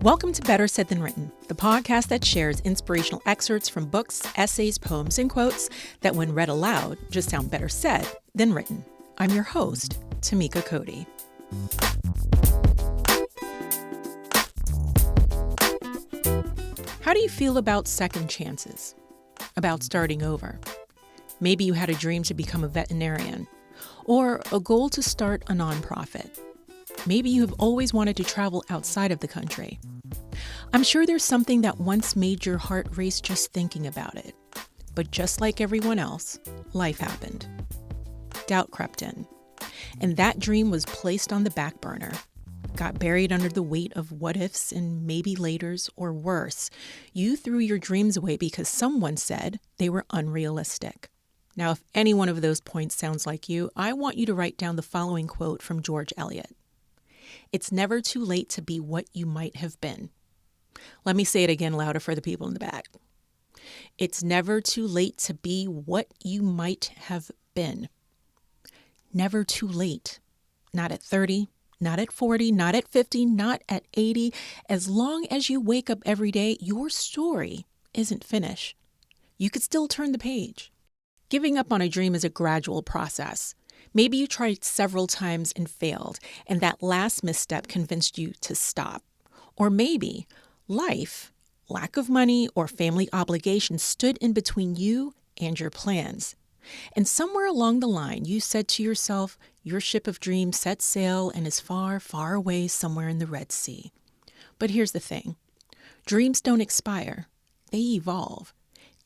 Welcome to Better Said Than Written, the podcast that shares inspirational excerpts from books, essays, poems, and quotes that when read aloud just sound better said than written. I'm your host, Tamika Cody. How do you feel about second chances? About starting over? Maybe you had a dream to become a veterinarian, or a goal to start a nonprofit. Maybe you have always wanted to travel outside of the country. I'm sure there's something that once made your heart race just thinking about it. But just like everyone else, life happened. Doubt crept in. And that dream was placed on the back burner. Got buried under the weight of what-ifs and maybe laters, or worse. You threw your dreams away because someone said they were unrealistic. Now, if any one of those points sounds like you, I want you to write down the following quote from George Eliot. It's never too late to be what you might have been. Let me say it again louder for the people in the back. It's never too late to be what you might have been. Never too late. Not at 30, not at 40, not at 50, not at 80. As long as you wake up every day, your story isn't finished. You could still turn the page. Giving up on a dream is a gradual process. Maybe you tried several times and failed, and that last misstep convinced you to stop. Or maybe life, lack of money, or family obligations stood in between you and your plans. And somewhere along the line, you said to yourself, your ship of dreams set sail and is far, far away somewhere in the Red Sea. But here's the thing. Dreams don't expire. They evolve.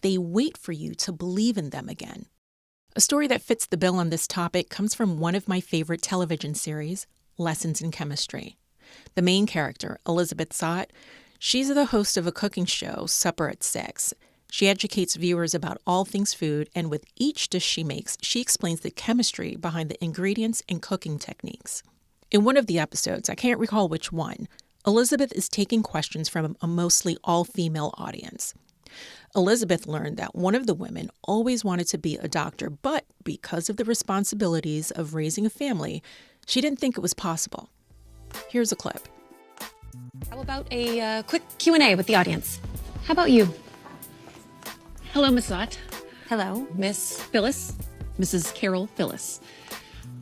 They wait for you to believe in them again. A story that fits the bill on this topic comes from one of my favorite television series, Lessons in Chemistry. The main character, Elizabeth Zott, she's the host of a cooking show, Supper at 6. She educates viewers about all things food, and with each dish she makes, she explains the chemistry behind the ingredients and cooking techniques. In one of the episodes, I can't recall which one, Elizabeth is taking questions from a mostly all-female audience. Elizabeth learned that one of the women always wanted to be a doctor, but because of the responsibilities of raising a family, she didn't think it was possible. Here's a clip. How about a quick Q&A with the audience? How about you? Hello, Miss Zott. Hello, Miss Phyllis. Mrs. Carol Phyllis.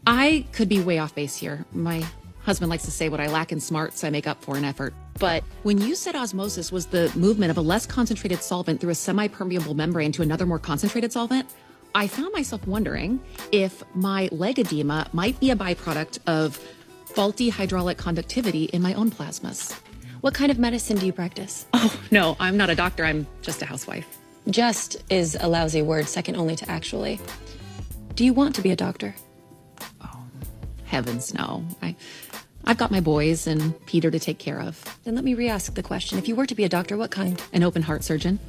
I could be way off base here. My husband likes to say what I lack in smarts, I make up for in effort. But when you said osmosis was the movement of a less concentrated solvent through a semi-permeable membrane to another more concentrated solvent, I found myself wondering if my leg edema might be a byproduct of faulty hydraulic conductivity in my own plasmas. What kind of medicine do you practice? Oh, no, I'm not a doctor. I'm just a housewife. Just is a lousy word, second only to actually. Do you want to be a doctor? Oh, heavens, no. I've got my boys and Peter to take care of. Then let me re-ask the question. If you were to be a doctor, what kind? An open heart surgeon.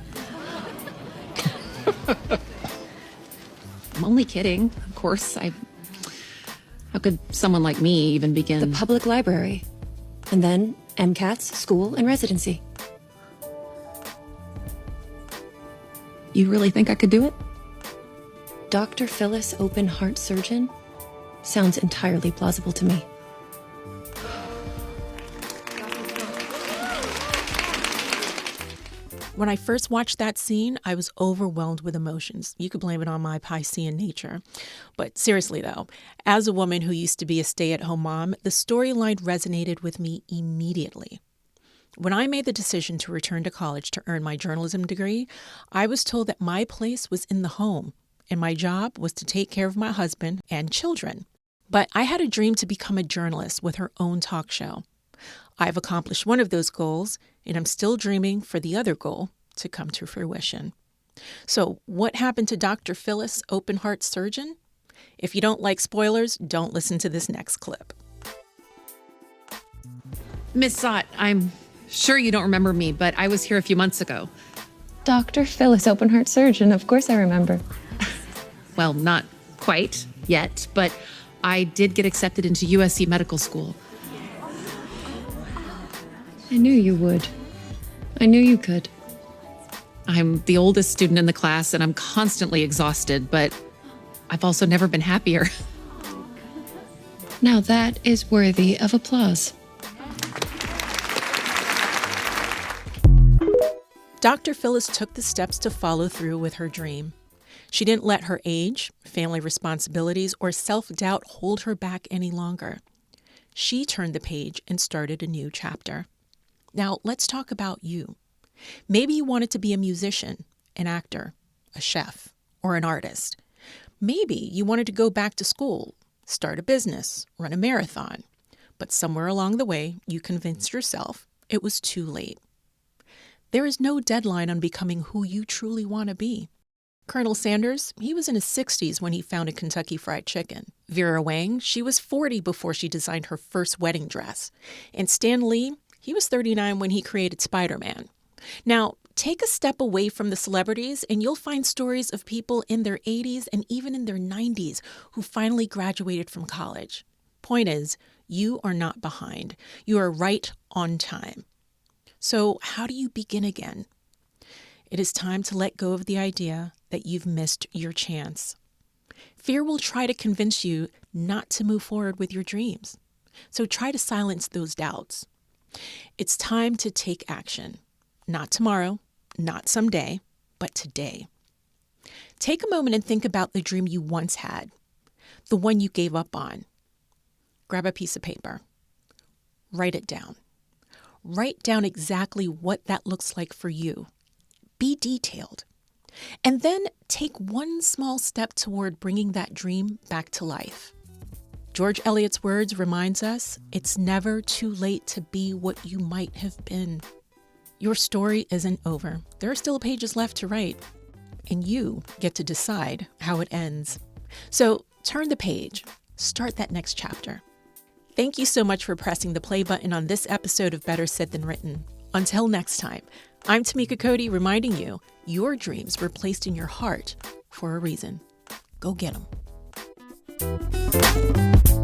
I'm only kidding, of course. How could someone like me even begin? The public library. And then MCATs, school, and residency. You really think I could do it? Dr. Phyllis, open heart surgeon? Sounds entirely plausible to me. When I first watched that scene, I was overwhelmed with emotions. You could blame it on my Piscean nature. But seriously, though, as a woman who used to be a stay-at-home mom, the storyline resonated with me immediately. When I made the decision to return to college to earn my journalism degree, I was told that my place was in the home, and my job was to take care of my husband and children. But I had a dream to become a journalist with her own talk show. I've accomplished one of those goals, and I'm still dreaming for the other goal to come to fruition. So what happened to Dr. Phyllis, open heart surgeon? If you don't like spoilers, don't listen to this next clip. Miss Zott, I'm sure you don't remember me, but I was here a few months ago. Dr. Phyllis, open heart surgeon. Of course I remember. Well, not quite yet, but I did get accepted into USC medical school. I knew you would. I knew you could. I'm the oldest student in the class, and I'm constantly exhausted, but I've also never been happier. Now that is worthy of applause. Dr. Phyllis took the steps to follow through with her dream. She didn't let her age, family responsibilities, or self-doubt hold her back any longer. She turned the page and started a new chapter. Now, let's talk about you. Maybe you wanted to be a musician, an actor, a chef, or an artist. Maybe you wanted to go back to school, start a business, run a marathon. But somewhere along the way, you convinced yourself it was too late. There is no deadline on becoming who you truly want to be. Colonel Sanders, he was in his 60s when he founded Kentucky Fried Chicken. Vera Wang, she was 40 before she designed her first wedding dress. And Stan Lee, he was 39 when he created Spider-Man. Now, take a step away from the celebrities and you'll find stories of people in their 80s and even in their 90s who finally graduated from college. Point is, you are not behind. You are right on time. So how do you begin again? It is time to let go of the idea that you've missed your chance. Fear will try to convince you not to move forward with your dreams. So try to silence those doubts. It's time to take action. Not tomorrow, not someday, but today. Take a moment and think about the dream you once had, the one you gave up on. Grab a piece of paper. Write it down. Write down exactly what that looks like for you. Be detailed. And then take one small step toward bringing that dream back to life. George Eliot's words reminds us, it's never too late to be what you might have been. Your story isn't over. There are still pages left to write, and you get to decide how it ends. So turn the page. Start that next chapter. Thank you so much for pressing the play button on this episode of Better Said Than Written. Until next time, I'm Tamika Cody reminding you, your dreams were placed in your heart for a reason. Go get them.